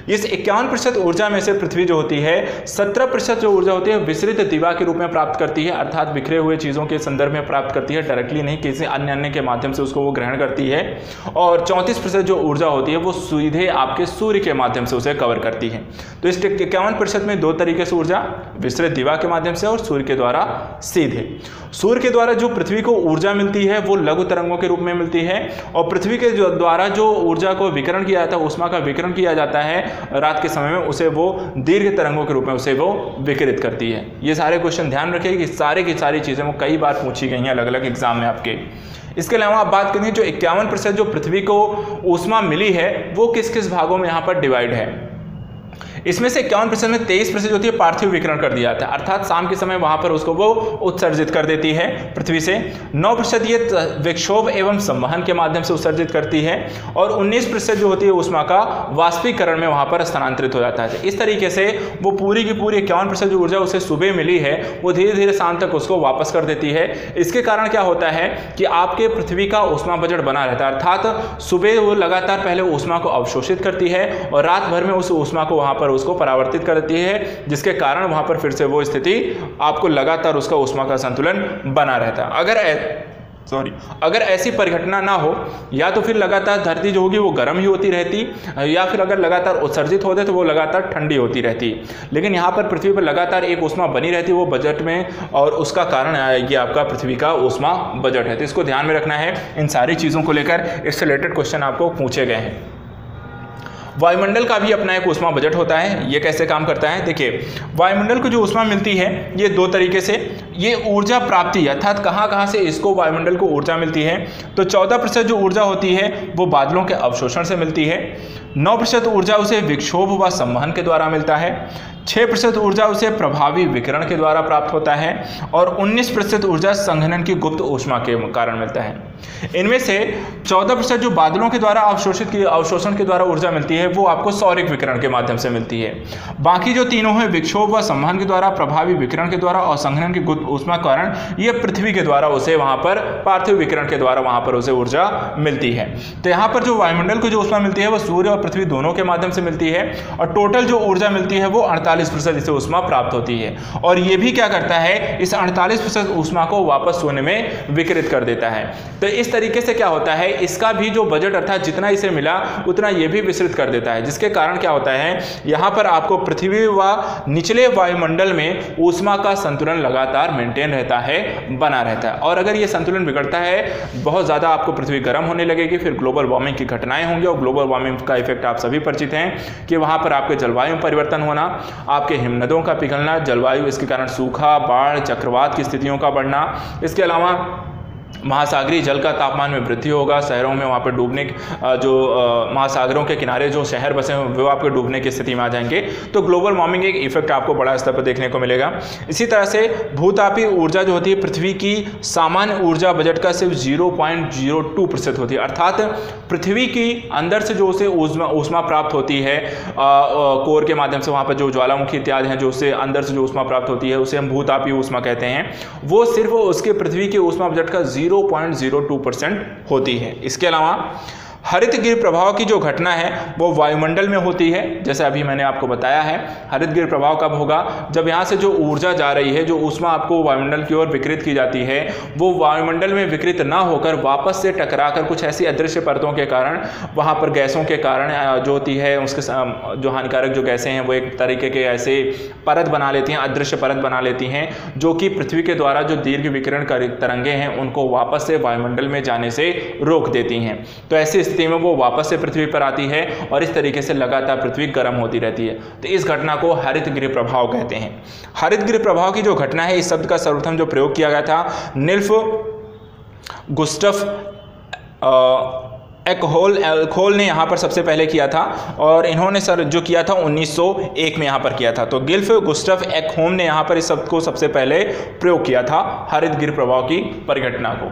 इस 51% ऊर्जा में से पृथ्वी जो होती है 17% जो ऊर्जा होती है विसरित दिवा के रूप में प्राप्त करती है, अर्थात बिखरे हुए चीज़ों के संदर्भ में प्राप्त करती है, डायरेक्टली नहीं, किसी अन्य के माध्यम से उसको वो ग्रहण करती है। और 34% जो ऊर्जा होती है वो सीधे आपके सूर्य के माध्यम से उसे कवर करती है। तो इस 51% में 2 तरीके से ऊर्जा, विसरित दिवा के माध्यम से और सूर्य के द्वारा सीधे। सूर्य के द्वारा जो पृथ्वी को ऊर्जा मिलती है वो लघु तरंगों के रूप में मिलती है, और पृथ्वी के द्वारा जो ऊर्जा को विकिरण किया जाता है, ऊष्मा का विकिरण किया जाता है रात के समय में, उसे वो दीर्घ तरंगों के रूप में उसे वो विकिरित करती है। ये सारे क्वेश्चन ध्यान रखिए कि सारे की सारी चीज़ें वो कई बार पूछी गई हैं अलग अलग एग्जाम में आपके। इसके अलावा आप बात करें जो 51% जो पृथ्वी को ऊष्मा मिली है वो किस किस भागों में यहाँ पर डिवाइड है। इसमें से 51% में 23% होती है पार्थिव विकिरण कर दिया जाता है, अर्थात शाम के समय वहां पर उसको वो उत्सर्जित कर देती है पृथ्वी से। 9% ये विक्षोभ एवं संवहन के माध्यम से उत्सर्जित करती है, और 19% जो होती है ऊष्मा का वाष्पीकरण में वहां पर स्थानांतरित हो जाता है। इस तरीके से वो पूरी की पूरी 51% जो ऊर्जा उसे सुबह मिली है वो धीरे धीरे शाम तक उसको वापस कर देती है। इसके कारण क्या होता है कि आपके पृथ्वी का ऊष्मा बजट बना रहता है, अर्थात सुबह वो लगातार पहले ऊष्मा को अवशोषित करती है और रात भर में उस ऊष्मा को वहां पर उसको परावर्तित करती है, जिसके कारण वहां पर फिर से वो स्थिति आपको लगातार उसका ऊष्मा का संतुलन बना रहता है। अगर ऐसी परिघटना ना हो, या तो फिर लगातार धरती जो होगी वो गर्म ही होती रहती, या फिर अगर लगातार उत्सर्जित होते तो वो लगातार ठंडी होती रहती। लेकिन यहाँ पर पृथ्वी पर लगातार एक ऊष्मा बनी रहती है वो बजट में, और उसका कारण ये आपका पृथ्वी का ऊष्मा बजट है। तो इसको ध्यान में रखना है, इन सारी चीज़ों को लेकर इससे रिलेटेड क्वेश्चन आपको पूछे गए हैं। वायुमंडल का भी अपना एक ऊष्मा बजट होता है। ये कैसे काम करता है, देखिए वायुमंडल को जो ऊष्मा मिलती है ये 2 तरीके से, ये ऊर्जा प्राप्ति अर्थात कहाँ से इसको वायुमंडल को ऊर्जा मिलती है। तो 14% जो ऊर्जा होती है वो बादलों के अवशोषण से मिलती है, 9% ऊर्जा उसे विक्षोभ व संवहन के द्वारा मिलता है, 6% ऊर्जा उसे प्रभावी विकिरण के द्वारा प्राप्त होता है, और 19% ऊर्जा संघनन की गुप्त ऊष्मा के कारण मिलता है। इनमें से 14% जो बादलों के द्वारा अवशोषण के द्वारा ऊर्जा मिलती है वो आपको सौरिक विकिरण के माध्यम से मिलती है। बाकी जो तीनों है विक्षोभ व संवहन के द्वारा, प्रभावी विकिरण के द्वारा और संघनन की गुप्त ऊष्मा के कारण, ये पृथ्वी के द्वारा उसे वहां पर पार्थिव विकिरण के द्वारा वहां पर उसे ऊर्जा मिलती है। तो यहाँ पर जो वायुमंडल को जो ऊष्मा मिलती है वो सूर्य और पृथ्वी दोनों के माध्यम से मिलती है, और टोटल जो ऊर्जा मिलती है वो 48% इसे ऊष्मा प्राप्त होती है। और ये भी क्या करता है, इस 48% ऊष्मा को वापस शून्य में विकिरित कर देता है। तो इस तरीके से क्या होता है, इसका भी जो बजट अर्थात जितना इसे मिला उतना ये भी विसरित कर देता है, जिसके कारण क्या होता है यहाँ पर आपको पृथ्वी व निचले वायुमंडल में ऊष्मा का संतुलन लगातार मेंटेन रहता है, बना रहता है। और अगर ये संतुलन बिगड़ता है, बहुत ज़्यादा आपको पृथ्वी गर्म होने लगेगी, फिर ग्लोबल वार्मिंग की घटनाएं होंगी, और ग्लोबल वार्मिंग का इफेक्ट आप सभी परिचित हैं कि वहाँ पर आपके जलवायु परिवर्तन होना, आपके हिमनदों का पिघलना, जलवायु इसके कारण सूखा, बाढ़, चक्रवात की स्थितियों का बढ़ना, इसके अलावा महासागरीय जल का तापमान में वृद्धि होगा, शहरों में वहाँ पर डूबने जो महासागरों के किनारे जो शहर बसे हैं वो आपके डूबने की स्थिति में आ जाएंगे। तो ग्लोबल वार्मिंग एक इफेक्ट आपको बड़ा स्तर पर देखने को मिलेगा। इसी तरह से भूतापीय ऊर्जा जो होती है पृथ्वी की सामान्य ऊर्जा बजट का सिर्फ 0.02% होती है, अर्थात पृथ्वी की अंदर से जो उसे ऊष्मा प्राप्त होती है कोर के माध्यम से, वहाँ पर जो ज्वालामुखी इत्यादि हैं जो उससे अंदर से जो ऊष्मा प्राप्त होती है उसे हम भूतापीय ऊष्मा कहते हैं, वो सिर्फ उसके पृथ्वी के ऊष्मा बजट का 0.02% होती है। इसके अलावा हरितगृह प्रभाव की जो घटना है वो वायुमंडल में होती है। जैसे अभी मैंने आपको बताया है, हरितगृह प्रभाव कब होगा, जब यहाँ से जो ऊर्जा जा रही है, जो ऊष्मा आपको वायुमंडल की ओर विकृत की जाती है, वो वायुमंडल में विकृत ना होकर वापस से टकराकर कुछ ऐसी अदृश्य परतों के कारण, वहाँ पर गैसों के कारण जो होती है, उसके जो हानिकारक जो गैसें हैं वो एक तरीके के ऐसे परत बना लेती हैं, अदृश्य परत बना लेती हैं, जो कि पृथ्वी के द्वारा जो दीर्घ विकिरण तरंगे हैं उनको वापस से वायुमंडल में जाने से रोक देती हैं। तो ऐसी स्थिति में वो वापस से पृथ्वी पर आती है और इस तरीके से लगातार पृथ्वी गर्म होती रहती है। तो इस घटना को हरितगृह प्रभाव कहते हैं। हरितगृह प्रभाव की जो घटना है, इस शब्द का सर्वप्रथम जो प्रयोग किया गया था निल्फ गुस्टफ एल्कोहोल ने यहाँ पर सबसे पहले किया था, और इन्होंने सर जो किया था 1901 में यहाँ पर किया था। तो गिल्फ गुस्टफ एल्कोहोल ने यहाँ पर इस शब्द को सबसे पहले प्रयोग किया था हरितगृह प्रभाव की परिघटना को।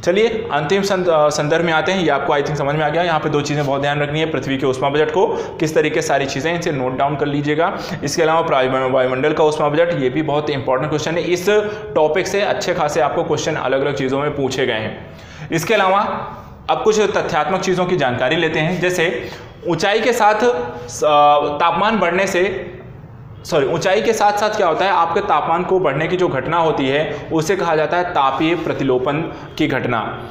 चलिए अंतिम संदर्भ में आते हैं। ये आपको आई थिंक समझ में आ गया। यहाँ पे दो चीज़ें बहुत ध्यान रखनी है, पृथ्वी के ऊष्मा बजट को किस तरीके सारी चीज़ें, इनसे नोट डाउन कर लीजिएगा। इसके अलावा वायुमंडल का ऊष्मा बजट, ये भी बहुत इंपॉर्टेंट क्वेश्चन है। इस टॉपिक से अच्छे खासे आपको क्वेश्चन अलग अलग चीज़ों में पूछे गए हैं। इसके अलावा अब कुछ तथ्यात्मक चीज़ों की जानकारी लेते हैं। जैसे ऊंचाई के साथ तापमान बढ़ने से ऊंचाई के साथ साथ क्या होता है, आपके तापमान को बढ़ने की जो घटना होती है उसे कहा जाता है तापीय प्रतिलोपन की घटना।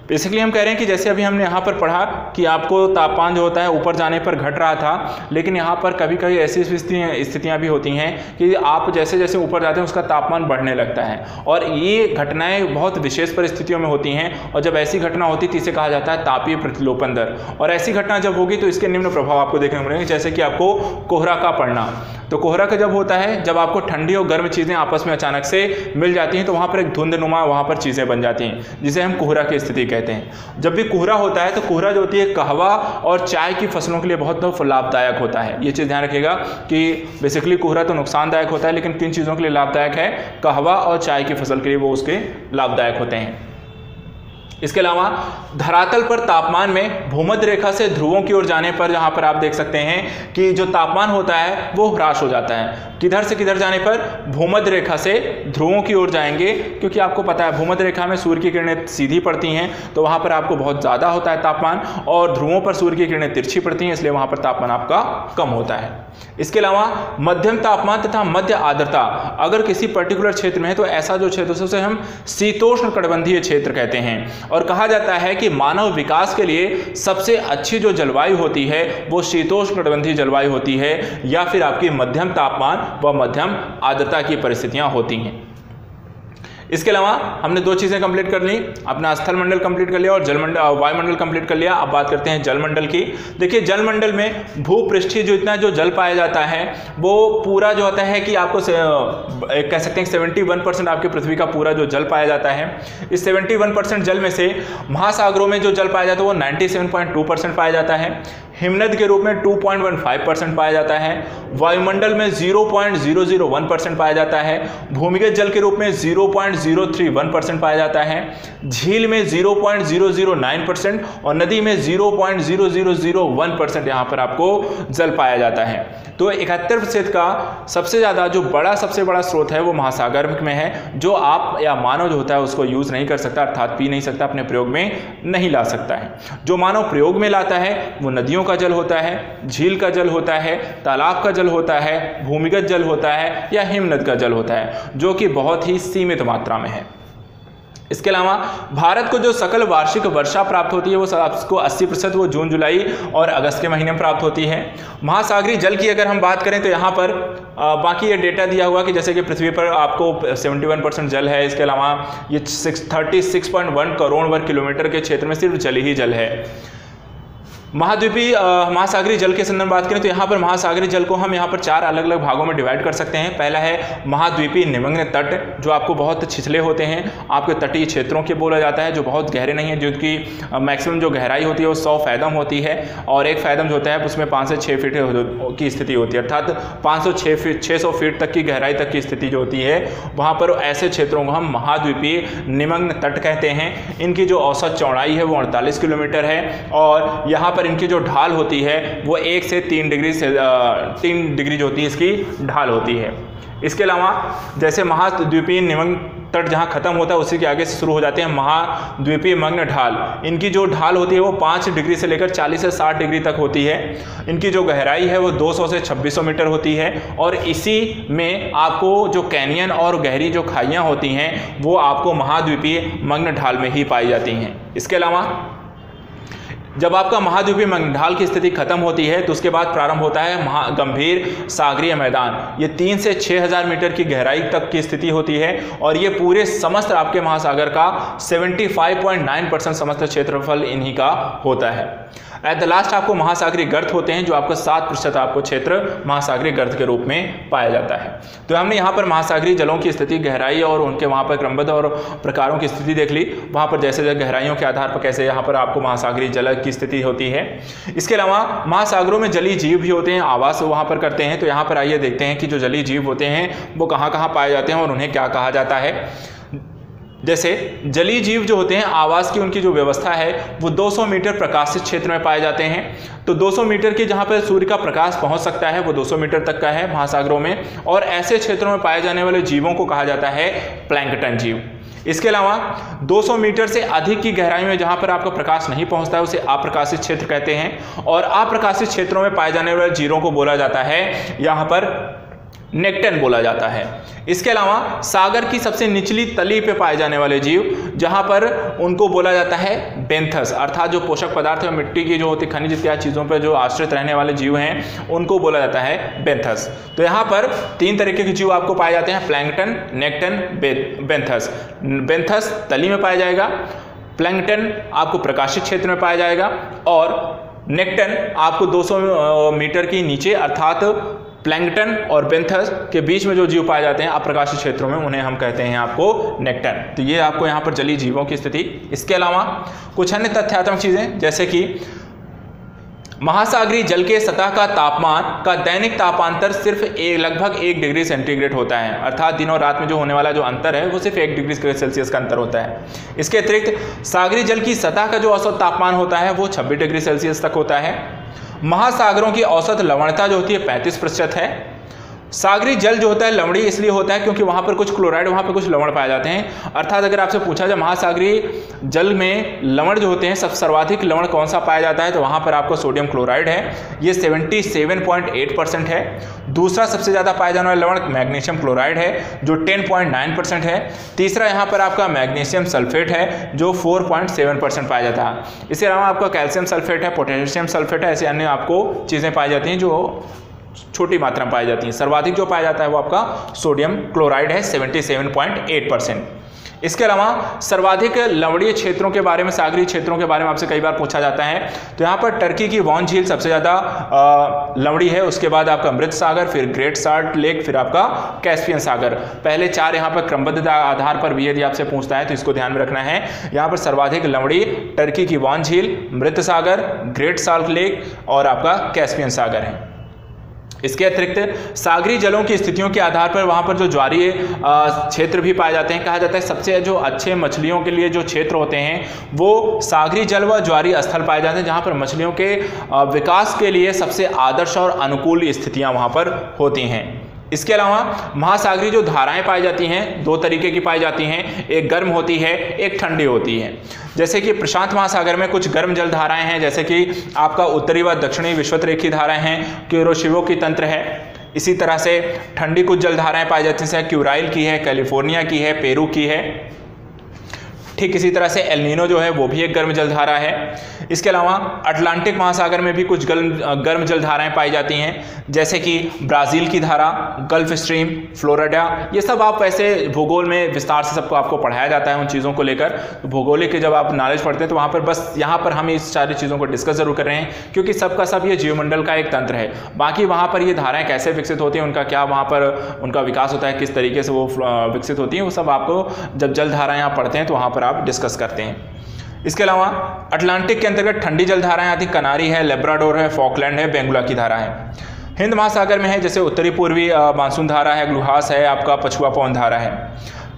बेसिकली हम कह रहे हैं कि जैसे अभी हमने यहाँ पर पढ़ा कि आपको तापमान जो होता है ऊपर जाने पर घट रहा था, लेकिन यहाँ पर कभी कभी ऐसी स्थितियाँ भी होती हैं कि आप जैसे जैसे ऊपर जाते हैं उसका तापमान बढ़ने लगता है, और ये घटनाएं बहुत विशेष परिस्थितियों में होती हैं। और जब ऐसी घटना होती है इसे कहा जाता है तापीय प्रतिलोपन दर। और ऐसी घटना जब होगी तो इसके निम्न प्रभाव आपको देखने को मिलेंगे, जैसे कि आपको कोहरा का पड़ना। तो कोहरा का जब होता है, जब आपको ठंडी और गर्म चीज़ें आपस में अचानक से मिल जाती हैं तो वहाँ पर एक धुंधनुमा वहाँ पर चीज़ें बन जाती हैं, जिसे हम कोहरा की स्थिति कहते हैं। जब भी कोहरा होता है तो कोहरा जो होती है कहवा और चाय की फसलों के लिए बहुत लाभदायक होता है। ये चीज़ ध्यान रखिएगा कि बेसिकली कोहरा तो नुकसानदायक होता है, लेकिन किन चीज़ों के लिए लाभदायक है, कहवा और चाय की फसल के लिए वो उसके लाभदायक होते हैं। इसके अलावा धरातल पर तापमान में भूमध्य रेखा से ध्रुवों की ओर जाने पर यहाँ पर आप देख सकते हैं कि जो तापमान होता है वो ह्रास हो जाता है। किधर से किधर जाने पर, भूमध्य रेखा से ध्रुवों की ओर जाएंगे, क्योंकि आपको पता है भूमध्य रेखा में सूर्य की किरणें सीधी पड़ती हैं तो वहाँ पर आपको बहुत ज़्यादा होता है तापमान, और ध्रुवों पर सूर्य की किरणें तिरछी पड़ती हैं, इसलिए वहाँ पर तापमान आपका कम होता है। इसके अलावा मध्यम तापमान तथा मध्य आर्द्रता अगर किसी पर्टिकुलर क्षेत्र में है तो ऐसा जो क्षेत्र है उसे हम शीतोष्ण कटिबंधीय क्षेत्र कहते हैं। और कहा जाता है कि मानव विकास के लिए सबसे अच्छी जो जलवायु होती है वो शीतोष्ण कटिबंधीय जलवायु होती है, या फिर आपकी मध्यम तापमान व मध्यम आर्द्रता की परिस्थितियां होती हैं। इसके अलावा हमने दो चीज़ें कंप्लीट कर ली, अपना स्थल मंडल कंप्लीट कर लिया और जलमंडल वायुमंडल कंप्लीट कर लिया। अब बात करते हैं जलमंडल की। देखिए जलमंडल में भूपृष्ठीय जो इतना जो जल पाया जाता है वो पूरा जो होता है कि आपको कह सकते हैं 71% आपके पृथ्वी का पूरा जो जल पाया जाता है। इस 71% जल में से महासागरों में जो जल पाया जाता है वो 97.2% पाया जाता है, हिमनद के रूप में 2.15% पाया जाता है, वायुमंडल में 0.001% पाया जाता है, भूमिगत जल के रूप में 0.031% पाया जाता है, झील में 0.009% और नदी में 0.0001% यहाँ पर आपको जल पाया जाता है। तो 71% का सबसे ज़्यादा जो सबसे बड़ा स्रोत है वो महासागर में है, जो आप या मानव जो होता है उसको यूज़ नहीं कर सकता, अर्थात पी नहीं सकता, अपने प्रयोग में नहीं ला सकता है। जो मानव प्रयोग में लाता है वो नदियों का जल होता है, झील का जल होता है, तालाब का जल होता है, भूमिगत जल होता है या हिमनद का जल होता है, जो कि बहुत ही सीमित मात्रा में है। इसके अलावा भारत को जो सकल वार्षिक वर्षा प्राप्त होती है वो आपको 80% वो जून, जुलाई और अगस्त के महीने में प्राप्त होती है। महासागरीय जल की अगर हम बात करें तो यहाँ पर बाकी ये डेटा दिया हुआ कि जैसे कि पृथ्वी पर आपको 71% जल है। इसके अलावा ये 36.1 करोड़ वर्ग किलोमीटर के क्षेत्र में सिर्फ जल ही जल है। महाद्वीपीय महासागरीय जल के संदर्भ में बात करें तो यहाँ पर महासागरीय जल को हम यहाँ पर 4 अलग अलग भागों में डिवाइड कर सकते हैं। पहला है महाद्वीपीय निमग्न तट, जो आपको बहुत छिछले होते हैं, आपके तटीय क्षेत्रों के बोला जाता है, जो बहुत गहरे नहीं है, जिनकी मैक्सिमम जो गहराई होती है वो 100 फैदम होती है, और 1 फैदम जो होता है उसमें 5 से 6 फीट की स्थिति होती है, अर्थात 600 फीट तक की गहराई तक की स्थिति जो होती है वहाँ पर ऐसे क्षेत्रों को हम महाद्वीपीय निमग्न तट कहते हैं। इनकी जो औसत चौड़ाई है वो 48 किलोमीटर है, और यहाँ पर पर इनकी जो ढाल होती है वो 1 से 3 डिग्री जो होती है इसकी ढाल होती है। इसके अलावा जैसे महाद्वीपीय निमग्न तट जहाँ खत्म होता है उसी के आगे से शुरू हो जाते हैं महाद्वीपीय मग्न ढाल। इनकी जो ढाल होती है वो 5 डिग्री से लेकर 40 से 60 डिग्री तक होती है। इनकी जो गहराई है वो 200 से 2600 मीटर होती है और इसी में आपको जो कैनियन और गहरी जो खाइयाँ होती हैं वो आपको महाद्वीपीय मग्न ढाल में ही पाई जाती हैं। इसके अलावा जब आपका महाद्वीपीय मग्न ढाल की स्थिति खत्म होती है तो उसके बाद प्रारंभ होता है गंभीर सागरीय मैदान। ये 3 से 6000 मीटर की गहराई तक की स्थिति होती है और ये पूरे समस्त आपके महासागर का 75.9% समस्त क्षेत्रफल इन्हीं का होता है। एट द लास्ट आपको महासागरीय गर्त होते हैं जो आपका 7% आपको क्षेत्र महासागरीय गर्त के रूप में पाया जाता है। तो हमने यहाँ पर महासागरीय जलों की स्थिति, गहराई और उनके वहाँ पर क्रमबद्ध और प्रकारों की स्थिति देख ली। वहाँ पर जैसे गहराइयों के आधार पर कैसे यहाँ पर आपको महासागरीय जल की स्थिति होती है। इसके अलावा महासागरों में जलीय जीव भी होते हैं, आवास वहाँ पर करते हैं। तो यहाँ पर आइए देखते हैं कि जो जलीय जीव होते हैं वो कहाँ कहाँ पाए जाते हैं और उन्हें क्या कहा जाता है। जैसे जलीय जीव जो होते हैं आवास की उनकी जो व्यवस्था है वो 200 मीटर प्रकाशित क्षेत्र में पाए जाते हैं। तो 200 मीटर की जहाँ पर सूर्य का प्रकाश पहुँच सकता है वो 200 मीटर तक का है महासागरों में, और ऐसे क्षेत्रों में पाए जाने वाले जीवों को कहा जाता है प्लैंकटन जीव। इसके अलावा 200 मीटर से अधिक की गहराई में जहाँ पर आपका प्रकाश नहीं पहुँचता है उसे अप्रकाशित क्षेत्र कहते हैं, और अप्रकाशित क्षेत्रों में पाए जाने वाले जीवों को बोला जाता है यहाँ पर नेक्टन बोला जाता है। इसके अलावा सागर की सबसे निचली तली पे पाए जाने वाले जीव जहां पर उनको बोला जाता है बेंथस, अर्थात जो पोषक पदार्थ है मिट्टी की जो होती खनिज इत्यादि चीज़ों पर जो आश्रित रहने वाले जीव हैं उनको बोला जाता है बेंथस। तो यहाँ पर 3 तरीके के जीव आपको पाए जाते हैं, प्लैंकटन, नेक्टन, बेंथस। बेंथस तली में पाया जाएगा, प्लैंकटन आपको प्रकाशित क्षेत्र में पाया जाएगा, और नेक्टन आपको 200 मीटर की नीचे अर्थात प्लैंकटन और बेंथस के बीच में जो जीव पाए जाते हैं अप्रकाशित क्षेत्रों में उन्हें हम कहते हैं आपको नेक्टन। तो ये आपको यहाँ पर जलीय जीवों की स्थिति। इसके अलावा कुछ अन्य तथ्यात्मक चीज़ें जैसे कि महासागरीय जल के सतह का तापमान का दैनिक तापांतर सिर्फ लगभग 1 डिग्री सेंटीग्रेड होता है, अर्थात दिन और रात में जो होने वाला जो अंतर है वो सिर्फ 1 डिग्री सेल्सियस का अंतर होता है। इसके अतिरिक्त सागरीय जल की सतह का जो औसत तापमान होता है वो 26 डिग्री सेल्सियस तक होता है। महासागरों की औसत लवणता जो होती है 35% है। सागरीय जल जो होता है लवणीय इसलिए होता है क्योंकि वहाँ पर कुछ क्लोराइड, वहाँ पर कुछ लवण पाए जाते हैं। अर्थात अगर आपसे पूछा जाए महासागरीय जल में लवण जो होते हैं सब सर्वाधिक लवण कौन सा पाया जाता है तो वहाँ पर आपको सोडियम क्लोराइड है, ये 77.8% है। दूसरा सबसे ज़्यादा पाया जाने वाला लवण मैग्नीशियम क्लोराइड है जो 10.9% है। तीसरा यहाँ पर आपका मैग्नीशियम सल्फेट है जो 4.7% पाया जाता है। इसके अलावा आपका कैल्शियम सल्फेट है, पोटेशियम सल्फेट है, ऐसे अन्य आपको चीज़ें पाई जाती हैं जो छोटी मात्रा में पाई जाती हैं। सर्वाधिक जो पाया जाता है वो आपका सोडियम क्लोराइड है 77.8%। इसके अलावा सर्वाधिक लवणीय क्षेत्रों के बारे में, सागरीय क्षेत्रों के बारे में आपसे कई बार पूछा जाता है। तो यहाँ पर टर्की की वॉन झील सबसे ज़्यादा लवणीय है, उसके बाद आपका मृत सागर, फिर ग्रेट साल्ट लेक, फिर आपका कैस्पियन सागर। पहले 4 यहाँ पर क्रमबद्ध आधार पर भी यदि आपसे पूछता है तो इसको ध्यान में रखना है। यहाँ पर सर्वाधिक लवणीय टर्की की वॉन झील, मृत सागर, ग्रेट साल्ट लेक और आपका कैस्पियन सागर है। इसके अतिरिक्त सागरीय जलों की स्थितियों के आधार पर वहाँ पर जो ज्वारीय क्षेत्र भी पाए जाते हैं। कहा जाता है सबसे जो अच्छे मछलियों के लिए जो क्षेत्र होते हैं वो सागरीय जल व ज्वारीय स्थल पाए जाते हैं जहाँ पर मछलियों के विकास के लिए सबसे आदर्श और अनुकूल स्थितियाँ वहाँ पर होती हैं। इसके अलावा महासागरीय जो धाराएं पाई जाती हैं 2 तरीके की पाई जाती हैं, एक गर्म होती है, एक ठंडी होती है। जैसे कि प्रशांत महासागर में कुछ गर्म जल धाराएं हैं जैसे कि आपका उत्तरी व दक्षिणी विषुवतरेखीय धाराएं हैं, क्यूरोशिवो की तंत्र है। इसी तरह से ठंडी कुछ जल धाराएं पाई जाती हैं जैसे क्यूराइल की है, कैलिफोर्निया की है, पेरू की है। ठीक इसी तरह से एल नीनो जो है वो भी एक गर्म जलधारा है। इसके अलावा अटलांटिक महासागर में भी कुछ गर्म जलधाराएं पाई जाती हैं जैसे कि ब्राज़ील की धारा, गल्फ स्ट्रीम, फ्लोरिडा। ये सब आप वैसे भूगोल में विस्तार से सबको आपको पढ़ाया जाता है उन चीज़ों को लेकर। तो भूगोलिक के जब आप नॉलेज पढ़ते हैं तो वहाँ पर बस यहाँ पर हम इस सारी चीज़ों को डिस्कस जरूर कर रहे हैं क्योंकि सबका सब ये जीवमंडल का एक तंत्र है। बाकी वहाँ पर ये धाराएँ कैसे विकसित होती हैं, उनका क्या वहाँ पर उनका विकास होता है, किस तरीके से वो विकसित होती हैं, वो सब आपको जब जलधाराएँ आप पढ़ते हैं तो वहाँ पर आप डिस्कस करते हैं। इसके अलावा अटलांटिक के अंतर्गत ठंडी जलधाराएं आती कनारी है, लेब्राडोर है, फॉकलैंड है, बेंगुला की धारा है। हिंद महासागर में है जैसे उत्तरी पूर्वी मानसून धारा है, ग्लूहास है, आपका पछुआ पवन धारा है।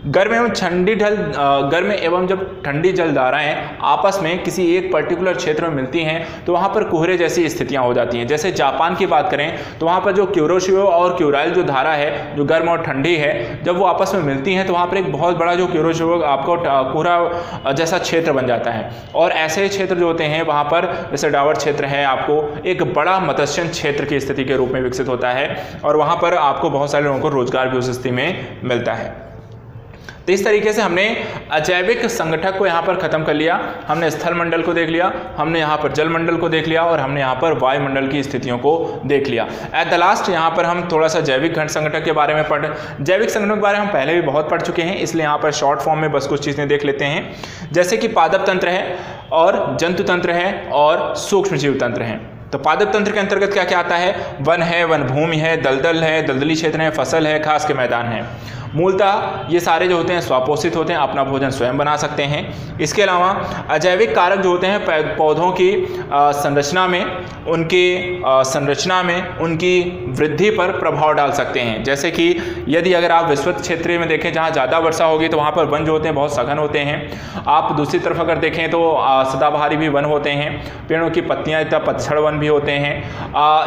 गर्म एवं जब ठंडी जल धाराएं आपस में किसी एक पर्टिकुलर क्षेत्र में मिलती हैं तो वहाँ पर कुहरे जैसी स्थितियाँ हो जाती हैं। जैसे जापान की बात करें तो वहाँ पर जो क्यूरोशियो और क्यूराइल जो धारा है, जो गर्म और ठंडी है, जब वो आपस में मिलती हैं तो वहाँ पर एक बहुत बड़ा जो क्यूरोशियो आपको कोहरा जैसा क्षेत्र बन जाता है। और ऐसे क्षेत्र जो होते हैं वहाँ पर, जैसे डावर क्षेत्र है, आपको एक बड़ा मत्स्य क्षेत्र की स्थिति के रूप में विकसित होता है और वहाँ पर आपको बहुत सारे लोगों को रोजगार भी उस स्थिति में मिलता है। तो इस तरीके से हमने अजैविक संगठक को यहाँ पर ख़त्म कर लिया। हमने स्थल मंडल को देख लिया, हमने यहाँ पर जल मंडल को देख लिया और हमने यहाँ पर वायुमंडल की स्थितियों को देख लिया। एट द लास्ट यहाँ पर हम थोड़ा सा जैविक घन संगठक के बारे में जैविक संगठन के बारे में हम पहले भी बहुत पढ़ चुके हैं, इसलिए यहाँ पर शॉर्ट फॉर्म में बस कुछ चीज़ें देख लेते हैं। जैसे कि पादप तंत्र है और जंतु तंत्र है और सूक्ष्म जीव तंत्र है। तो पादप तंत्र के अंतर्गत क्या क्या आता है? वन है, वन भूमि है, दलदल है, दलदली क्षेत्र है, फसल है, घास के मैदान है। मूलतः ये सारे जो होते हैं स्वापोषित होते हैं, अपना भोजन स्वयं बना सकते हैं। इसके अलावा अजैविक कारक जो होते हैं पौधों की संरचना में उनकी वृद्धि पर प्रभाव डाल सकते हैं। जैसे कि यदि अगर आप विस्तृत क्षेत्र में देखें जहाँ ज़्यादा वर्षा होगी तो वहाँ पर वन जो होते हैं बहुत सघन होते हैं। आप दूसरी तरफ अगर देखें तो सदाबहारी भी वन होते हैं, पेड़ों की पत्तियाँ इतना पतझड़ वन भी होते हैं।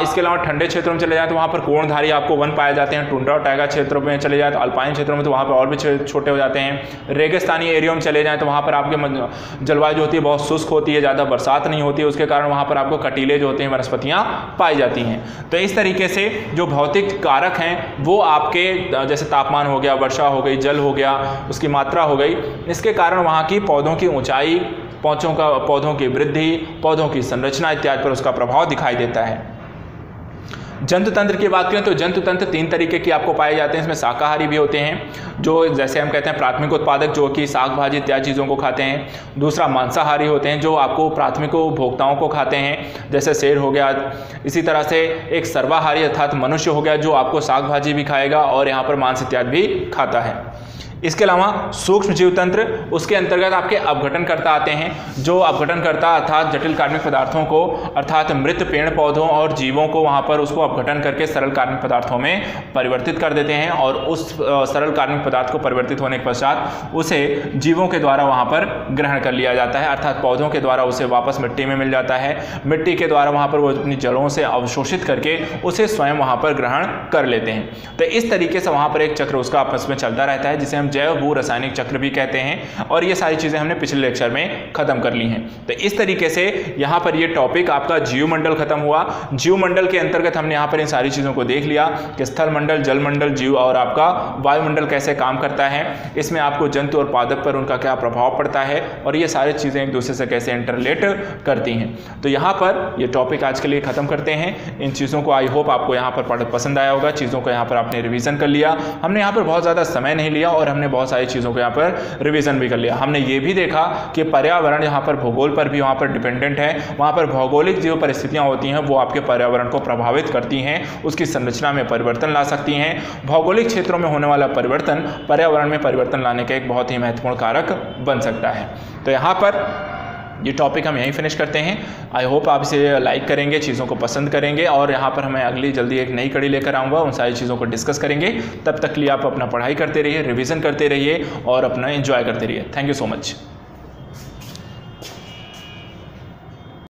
इसके अलावा ठंडे क्षेत्रों में चले जाए तो वहाँ पर कोणधारी आपको वन पाए जाते हैं। टुंड्रा और टाइगा क्षेत्रों में चले जाए तो अल्पाइन क्षेत्रों में तो वहाँ पर और भी छोटे हो जाते हैं। रेगिस्तानी एरिया में चले जाएं तो वहाँ पर आपके जलवायु जो होती है बहुत शुष्क होती है, ज़्यादा बरसात नहीं होती है, उसके कारण वहाँ पर आपको कटीले जो होते हैं वनस्पतियाँ पाई जाती हैं। तो इस तरीके से जो भौतिक कारक हैं वो आपके जैसे तापमान हो गया, वर्षा हो गई, जल हो गया, उसकी मात्रा हो गई, इसके कारण वहाँ की पौधों की ऊंचाई, पौधों की वृद्धि, पौधों की संरचना इत्यादि पर उसका प्रभाव दिखाई देता है। जंतु तंत्र की बात करें तो जंतु तंत्र 3 तरीके की आपको पाए जाते हैं। इसमें शाकाहारी भी होते हैं, जो जैसे हम कहते हैं प्राथमिक उत्पादक, जो कि साग भाजी इत्यादि चीज़ों को खाते हैं। दूसरा मांसाहारी होते हैं, जो आपको प्राथमिक उपभोक्ताओं को खाते हैं, जैसे शेर हो गया। इसी तरह से एक सर्वाहारी अर्थात मनुष्य हो गया, जो आपको साग भाजी भी खाएगा और यहाँ पर मांस इत्यादि भी खाता है। इसके अलावा सूक्ष्म जीव तंत्र, उसके अंतर्गत आपके अपघटनकर्ता आते हैं, जो अपघटनकर्ता अर्थात जटिल कार्बनिक पदार्थों को, अर्थात मृत पेड़ पौधों और जीवों को वहाँ पर उसको अपघटन करके सरल कार्बनिक पदार्थों में परिवर्तित कर देते हैं और उस सरल कार्बनिक पदार्थ को परिवर्तित होने के पश्चात उसे जीवों के द्वारा वहाँ पर ग्रहण कर लिया जाता है, अर्थात पौधों के द्वारा उसे वापस मिट्टी में मिल जाता है। मिट्टी के द्वारा वहाँ पर वो अपनी जड़ों से अवशोषित करके उसे स्वयं वहाँ पर ग्रहण कर लेते हैं। तो इस तरीके से वहाँ पर एक चक्र उसका आपस में चलता रहता है, जिसे हम जैव भू रासायनिक चक्र भी कहते हैं। और ये सारी चीजें हमने पिछले लेक्चर में खत्म कर ली हैं। तो इस तरीके से यहाँ पर ये टॉपिक आपका जीव मंडल खत्म हुआ। जीव मंडल के अंतर्गत हमने यहाँ पर इन सारी चीजों को देख लिया कि स्थल मंडल, जल मंडल, जीव और आपका वायुमंडल कैसे काम करता है, इसमें आपको जंतु और पादप पर उनका क्या प्रभाव पड़ता है और ये सारी चीजें एक दूसरे से कैसे इंटरलेट करती हैं। तो यहाँ पर ये टॉपिक आज के लिए खत्म करते हैं। इन चीज़ों को आई होप आपको यहाँ पर पसंद आया होगा, चीज़ों को यहाँ पर आपने रिवीजन कर लिया। हमने यहाँ पर बहुत ज़्यादा समय नहीं लिया और हमने बहुत सारी चीज़ों को यहाँ पर रिवीजन भी कर लिया। हमने ये भी देखा कि पर्यावरण यहाँ पर भूगोल पर भी वहाँ पर डिपेंडेंट है। वहाँ पर भौगोलिक जो परिस्थितियाँ होती हैं वो आपके पर्यावरण को प्रभावित करती हैं, उसकी संरचना में परिवर्तन ला सकती हैं। भौगोलिक क्षेत्रों में होने वाला परिवर्तन पर्यावरण में परिवर्तन लाने का एक बहुत ही महत्वपूर्ण कारक बन सकता है। तो यहाँ पर ये टॉपिक हम यहीं फिनिश करते हैं। आई होप आप इसे लाइक करेंगे, चीज़ों को पसंद करेंगे और यहाँ पर हमें अगली जल्दी एक नई कड़ी लेकर आऊँगा, उन सारी चीज़ों को डिस्कस करेंगे। तब तक के लिए आप अपना पढ़ाई करते रहिए, रिवीजन करते रहिए और अपना एंजॉय करते रहिए। Thank you so much.